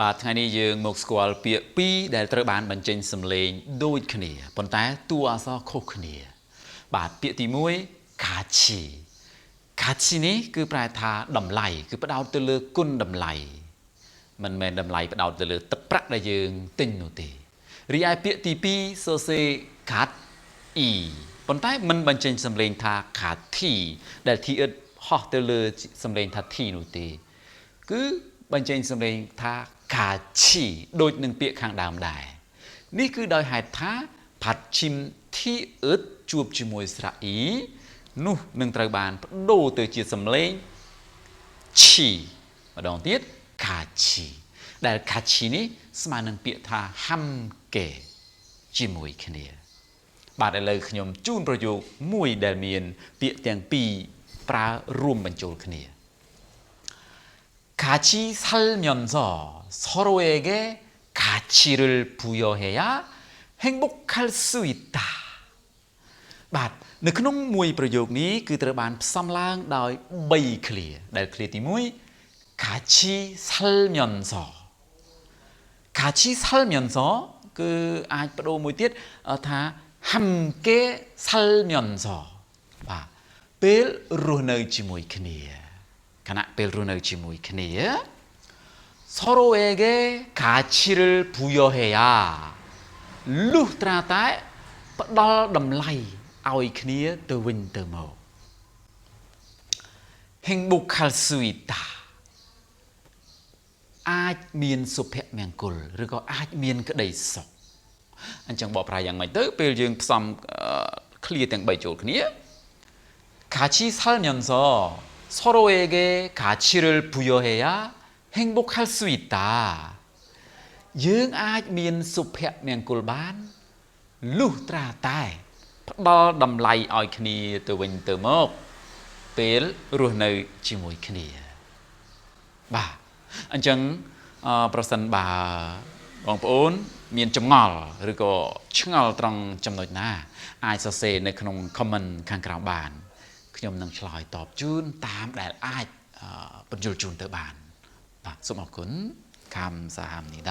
បាទថ្ងៃនេះយើងមកស្គាល់ពាក្យពីរដែលត្រូវបានបញ្ចេញសម្លេងដូចគ្នាប៉ុន្តែតួអក្សរខុសគ្នាបាទពាក្យទី1 kachi kachi នេះគឺប្រែថាតម្លៃគឺផ្ដោតទៅលើគុណតម្លៃមិនមែនតម្លៃផ្ដោតទៅលើទឹកប្រាក់ដែលយើងទិញនោះទេរីឯពាក្យទី2សរសេរ kat e ប៉ុន្តែមិនបញ្ចេញសម្លេងថា kati ដែល thi ហោះទៅលើសម្លេងថា thi នោះទេគឺបញ្ចេញសម្លេងថា kachi ដូចនឹងពាក្យខាងដើមដែរនេះគឺដោយហេតុថាផាត់ឈីម thi ជួបជាមួយស្រៈ e នោះនឹងត្រូវបានបដូរទៅជាសម្លេង chi ម្ដងទៀត kachi ដែល kachi នេះស្មើនឹងពាក្យថា hamke ជាមួយគ្នាបាទឥឡូវខ្ញុំជូនប្រយោគមួយដែលមានពាក្យទាំងពីរប្រើរួមបញ្ចូលគ្នា 같이 살면서 서로에게 가치를 부여해야 행복할 수 있다. បាទនៅក្នុងមួយប្រយោគនេះគឺត្រូវបានផ្សំឡើងដោយ3ឃ្លាដែលឃ្លាទី1 같이 살면서 같이 살면서 គឺអាចបដូរមួយទៀតថា 함께 살면서 បាទពេលរស់នៅជាមួយគ្នាខណៈពេលរស់នៅជាមួយគ្នា 서로에게 가치를 부여해야 លុះត្រាតែផ្ដល់តម្លៃឲ្យគ្នាទៅវិញទៅមក 행복할 수 있다 អាចមានសុភមង្គលឬក៏អាចមានក្តីសុខអញ្ចឹងបកប្រែយ៉ាងម៉េចទៅពេលយើងផ្សំឃ្លាទាំង3ចូលគ្នា 같이 살면서 서로에게 가치를 부여해야 행복할 수 있다. យើងអាចមានសុភមង្គលបានលុះត្រាតែផ្ដល់តម្លៃឲ្យគ្នាទៅវិញទៅមកពេលរស់នៅជាមួយគ្នាបាទអញ្ចឹងប្រសិនបើបងប្អូនមានចម្ងល់ឬក៏ឆ្ងល់ត្រង់ចំណុចណាអាចសរសេរនៅក្នុង comment ខាងក្រោមបានខ្ញុំនឹងឆ្លើយតបជូនតាមដែលអាចបញ្យល់ជូនទៅបានបាទសូមអរគុណ 감사합니다